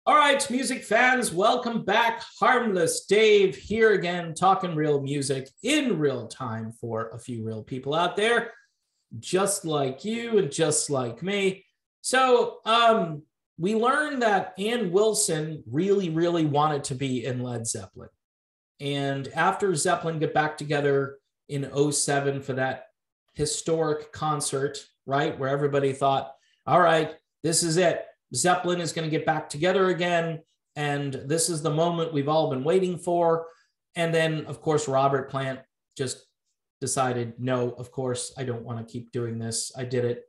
All right, music fans, welcome back. Harmless Dave here again, talking real music in real time for a few real people out there, just like you and just like me. So we learned that Ann Wilson really wanted to be in Led Zeppelin. And after Zeppelin got back together in '07 for that historic concert, right, where everybody thought, all right, this is it. Zeppelin is going to get back together again, and this is the moment we've all been waiting for. And then, of course, Robert Plant just decided, no, of course, I don't want to keep doing this. I did it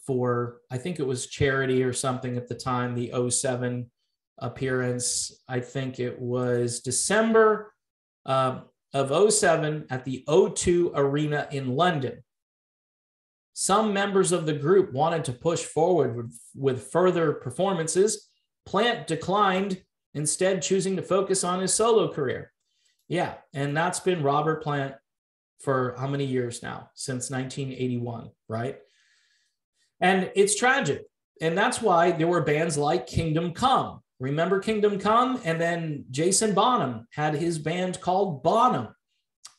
for, I think it was charity or something at the time, the '07 appearance. I think it was December of '07 at the O2 Arena in London. Some members of the group wanted to push forward with further performances. Plant declined, instead choosing to focus on his solo career. Yeah, and that's been Robert Plant for how many years now? Since 1981, right? And it's tragic. And that's why there were bands like Kingdom Come. Remember Kingdom Come? And then Jason Bonham had his band called Bonham.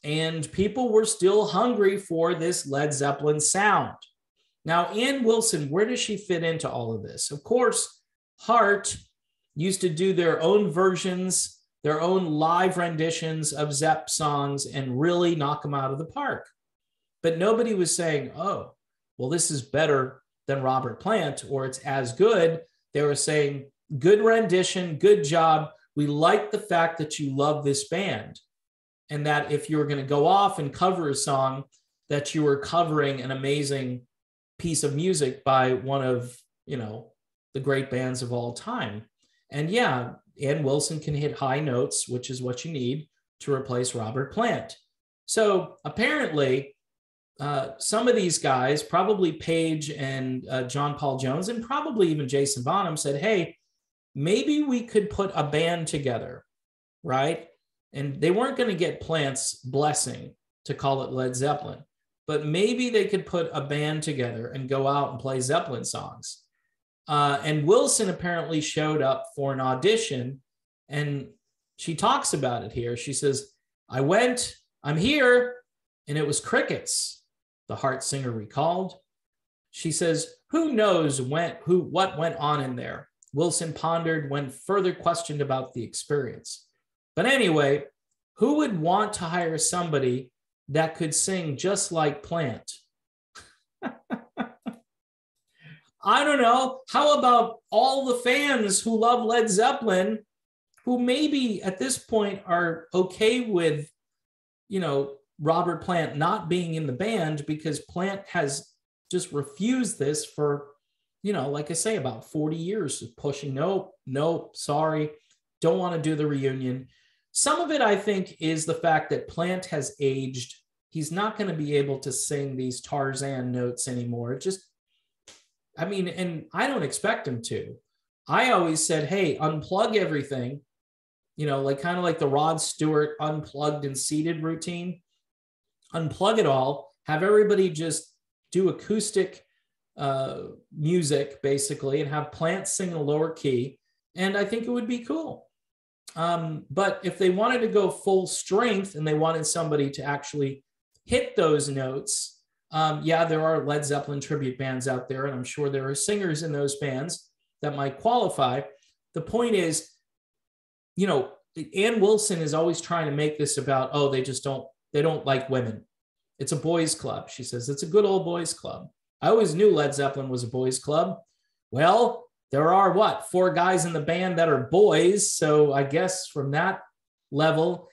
And people were still hungry for this Led Zeppelin sound. Now, Ann Wilson, where does she fit into all of this? Of course, Heart used to do their own versions, their own live renditions of Zepp songs and really knock them out of the park. But nobody was saying, oh, well, this is better than Robert Plant, or it's as good. They were saying, good rendition, good job. We like the fact that you love this band. And that if you were going to go off and cover a song, that you were covering an amazing piece of music by one of, the great bands of all time. And yeah, Ann Wilson can hit high notes, which is what you need to replace Robert Plant. So apparently, some of these guys, probably Page and John Paul Jones, and probably even Jason Bonham, said, hey, maybe we could put a band together, right? And they weren't going to get Plant's blessing to call it Led Zeppelin, but maybe they could put a band together and go out and play Zeppelin songs. And Wilson apparently showed up for an audition, and she talks about it here. She says, I went, I'm here, and it was crickets, the Heart singer recalled. She says, who knows what went on in there? Wilson pondered when further questioned about the experience. But anyway, who would want to hire somebody that could sing just like Plant? I don't know. How about all the fans who love Led Zeppelin, who maybe at this point are okay with, Robert Plant not being in the band because Plant has just refused this for, like I say, about 40 years of pushing, nope, sorry, don't want to do the reunion. Some of it, I think, is the fact that Plant has aged. He's not going to be able to sing these Tarzan notes anymore. And I don't expect him to. I always said, hey, unplug everything, kind of like the Rod Stewart unplugged and seated routine. Unplug it all, have everybody just do acoustic music, basically, and have Plant sing in a lower key. And I think it would be cool. But if they wanted to go full strength and they wanted somebody to actually hit those notes, there are Led Zeppelin tribute bands out there, and I'm sure there are singers in those bands that might qualify. The point is, Ann Wilson is always trying to make this about, oh, they don't like women. It's a boys' club. She says, it's a good old boys' club. I always knew Led Zeppelin was a boys' club. Well, there are 4 guys in the band that are boys. So I guess from that level,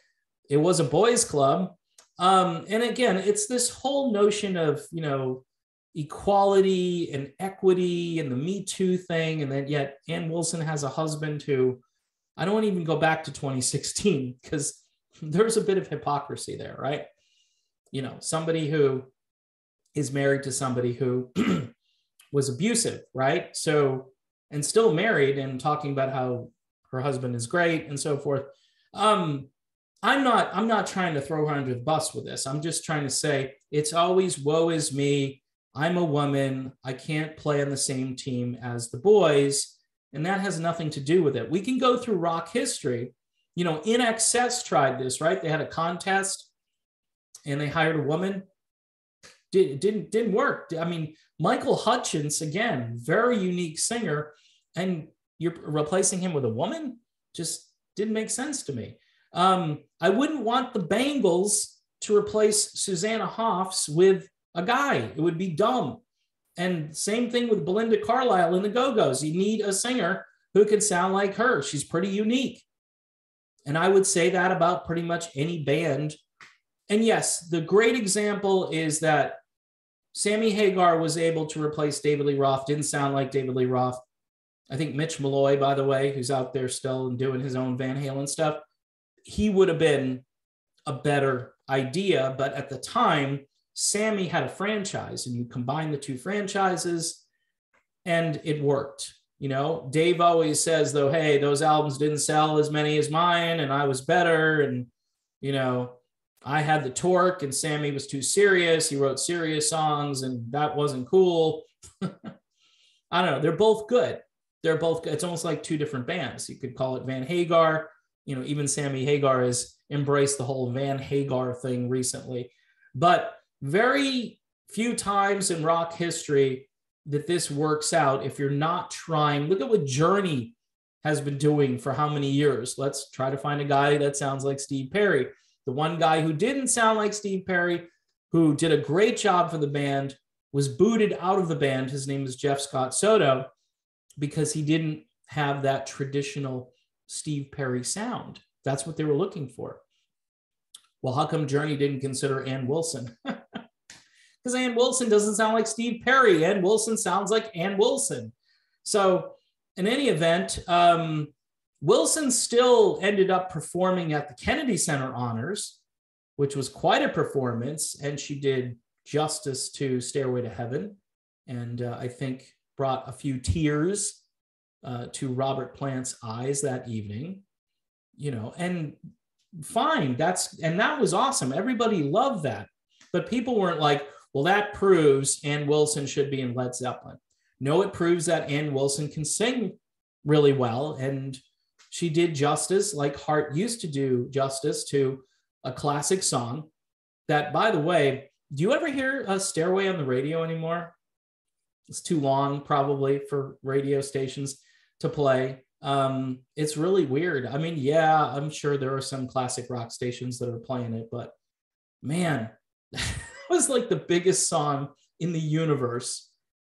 it was a boys club. And again, it's this whole notion of, equality and equity and the Me Too thing. And then yet Ann Wilson has a husband who, I don't want to even go back to 2016 because there's a bit of hypocrisy there, right? Somebody who is married to somebody who was abusive, right? So, and still married and talking about how her husband is great and so forth. I'm not trying to throw her under the bus with this. I'm just trying to say it's always woe is me. I'm a woman. I can't play on the same team as the boys. And that has nothing to do with it. We can go through rock history. You know, In Excess tried this, right? They had a contest and they hired a woman. Didn't work. I mean, Michael Hutchence, again, very unique singer, and you're replacing him with a woman? Just didn't make sense to me. I wouldn't want the Bangles to replace Susanna Hoffs with a guy. It would be dumb. And same thing with Belinda Carlisle in the Go-Go's. You need a singer who can sound like her. She's pretty unique. And I would say that about pretty much any band. And yes, the great example is that Sammy Hagar was able to replace David Lee Roth, didn't sound like David Lee Roth. I think Mitch Malloy, by the way, who's out there still and doing his own Van Halen stuff, he would have been a better idea. But at the time, Sammy had a franchise, and you combine the two franchises and it worked. You know, Dave always says, though, hey, those albums didn't sell as many as mine and I was better. And, you know, I had the torque and Sammy was too serious. He wrote serious songs and that wasn't cool. I don't know. They're both good. They're both good. It's almost like two different bands. You could call it Van Hagar. You know, even Sammy Hagar has embraced the whole Van Hagar thing recently. But very few times in rock history that this works out if you're not trying. Look at what Journey has been doing for how many years. Let's try to find a guy that sounds like Steve Perry. The one guy who didn't sound like Steve Perry, who did a great job for the band, was booted out of the band. His name is Jeff Scott Soto, because he didn't have that traditional Steve Perry sound. That's what they were looking for. Well, how come Journey didn't consider Ann Wilson? Because Ann Wilson doesn't sound like Steve Perry. Ann Wilson sounds like Ann Wilson. So in any event, Wilson still ended up performing at the Kennedy Center Honors, which was quite a performance. And she did justice to Stairway to Heaven. And I think brought a few tears to Robert Plant's eyes that evening, you know, and fine. That was awesome. Everybody loved that. But people weren't like, well, that proves Ann Wilson should be in Led Zeppelin. No, it proves that Ann Wilson can sing really well. And she did justice, like Heart used to do justice, to a classic song that, by the way, do you ever hear a Stairway on the radio anymore? It's too long probably for radio stations to play. It's really weird. I mean, yeah, I'm sure there are some classic rock stations that are playing it, but man, it was like the biggest song in the universe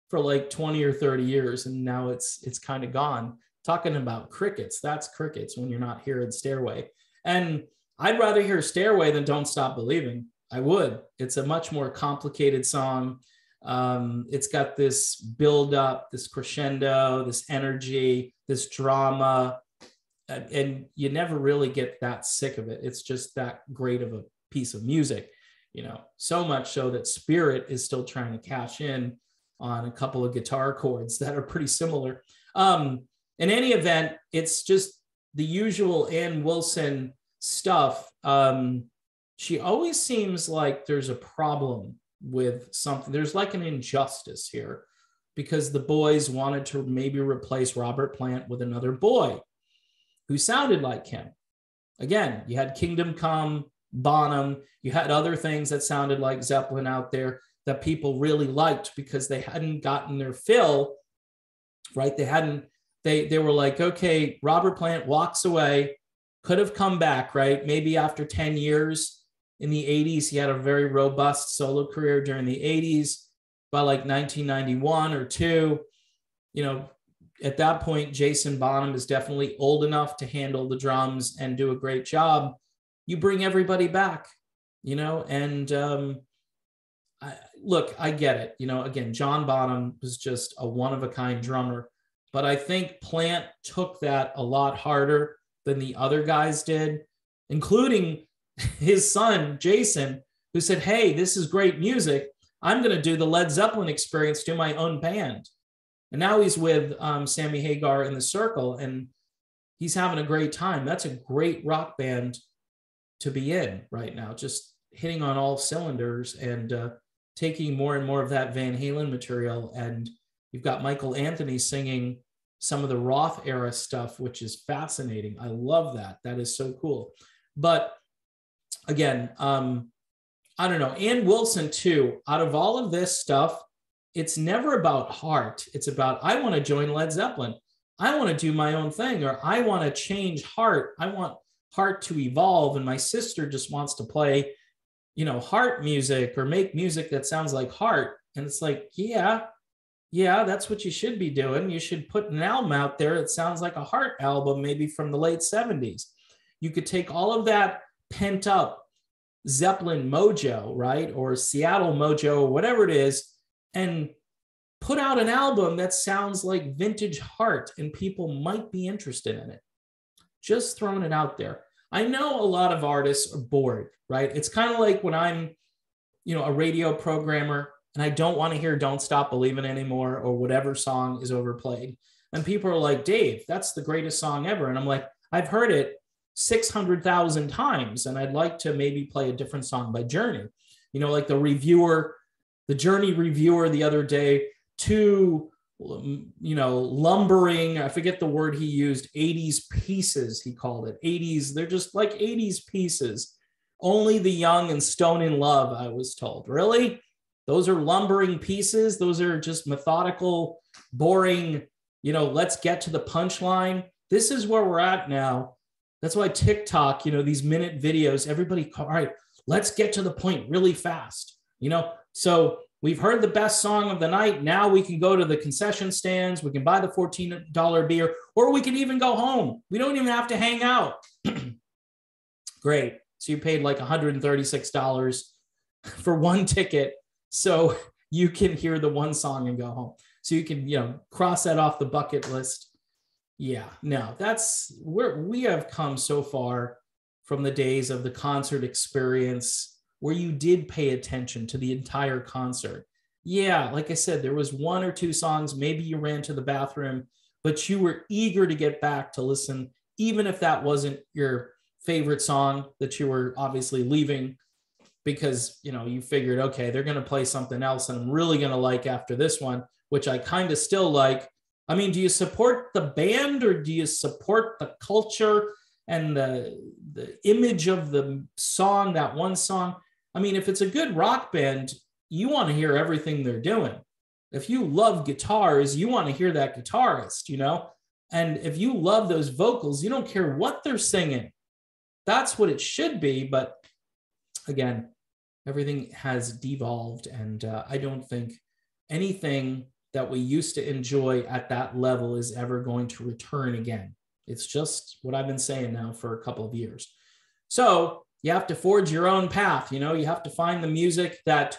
for like 20 or 30 years. And now it's kind of gone. Talking about crickets, that's crickets when you're not hearing Stairway. And I'd rather hear Stairway than Don't Stop Believing. I would. It's a much more complicated song. It's got this build up, this crescendo, this energy, this drama, and you never really get that sick of it. It's just that great of a piece of music, you know, so much so that Spirit is still trying to cash in on a couple of guitar chords that are pretty similar. In any event, it's just the usual Ann Wilson stuff. She always seems like there's a problem with something. There's like an injustice here because the boys wanted to maybe replace Robert Plant with another boy who sounded like him. Again, you had Kingdom Come, Bonham, you had other things that sounded like Zeppelin out there that people really liked because they hadn't gotten their fill, right? They were like, okay, Robert Plant walks away, could have come back, right? Maybe after 10 years. In the 80s, he had a very robust solo career during the 80s. By like 1991 or two, you know, at that point, Jason Bonham is definitely old enough to handle the drums and do a great job. You bring everybody back, you know, and look, I get it. You know, again, John Bonham was just a one-of-a-kind drummer, but I think Plant took that a lot harder than the other guys did, including his son, Jason, who said, hey, this is great music. I'm going to do the Led Zeppelin experience, do my own band. And now he's with Sammy Hagar in the Circle, and he's having a great time. That's a great rock band to be in right now, just hitting on all cylinders and taking more and more of that Van Halen material. And you've got Michael Anthony singing some of the Roth era stuff, which is fascinating. I love that. That is so cool. But again, I don't know. Ann Wilson too, out of all of this stuff, it's never about heart. It's about, I want to join Led Zeppelin. I want to do my own thing, or I want to change heart. I want heart to evolve. And my sister just wants to play, you know, heart music or make music that sounds like heart. And it's like, yeah, that's what you should be doing. You should put an album out there that sounds like a heart album, maybe from the late 70s. You could take all of that pent up Zeppelin mojo, right? Or Seattle mojo, or whatever it is, and put out an album that sounds like vintage heart, and people might be interested in it. Just throwing it out there. I know a lot of artists are bored, right? It's kind of like when I'm, you know, a radio programmer and I don't want to hear Don't Stop Believing anymore, or whatever song is overplayed. And people are like, Dave, that's the greatest song ever. And I'm like, I've heard it 600,000 times, and I'd like to maybe play a different song by Journey. You know, like the Journey reviewer the other day, too, you know, lumbering, I forget the word he used, 80s pieces, he called it. 80s, they're just like 80s pieces. Only the young and stone in love, I was told. Really? Those are lumbering pieces? Those are just methodical, boring, you know, let's get to the punchline. This is where we're at now. That's why TikTok, you know, these minute videos, everybody, all right, let's get to the point really fast, you know? So we've heard the best song of the night. Now we can go to the concession stands. We can buy the $14 beer, or we can even go home. We don't even have to hang out. Great. So you paid like $136 for one ticket, so you can hear the one song and go home. So you can, you know, cross that off the bucket list. Yeah, no, that's where we have come so far from the days of the concert experience where you did pay attention to the entire concert. Yeah, like I said, there was one or two songs, maybe you ran to the bathroom, but you were eager to get back to listen, even if that wasn't your favorite song that you were obviously leaving, because, you know, you figured, okay, they're going to play something else and I'm really going to like after this one, which I kind of still like. I mean, do you support the band, or do you support the culture and the image of the song, that one song? I mean, if it's a good rock band, you want to hear everything they're doing. If you love guitars, you want to hear that guitarist, you know? And if you love those vocals, you don't care what they're singing. That's what it should be. But again, everything has devolved, and I don't think anything that we used to enjoy at that level is ever going to return again. It's just what I've been saying now for a couple of years. So you have to forge your own path. You know, you have to find the music that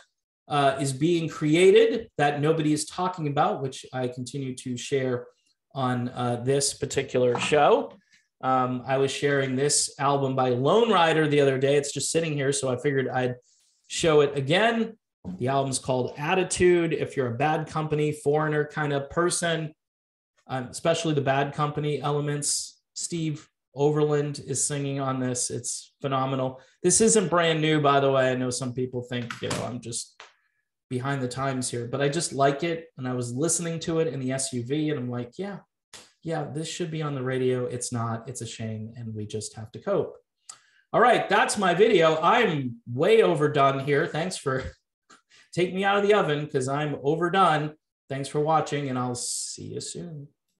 is being created that nobody is talking about, which I continue to share on this particular show. I was sharing this album by Lone Rider the other day. It's just sitting here, so I figured I'd show it again. The album's called Attitude. If you're a Bad Company, Foreigner kind of person, especially the Bad Company elements, Steve Overland is singing on this. It's phenomenal. This isn't brand new, by the way. I know some people think, you know, I'm just behind the times here, but I just like it. And I was listening to it in the SUV, and I'm like, yeah, this should be on the radio. It's not. It's a shame, and we just have to cope. All right, that's my video. I'm way overdone here. Thanks for taking me out of the oven, because I'm overdone. Thanks for watching, and I'll see you soon.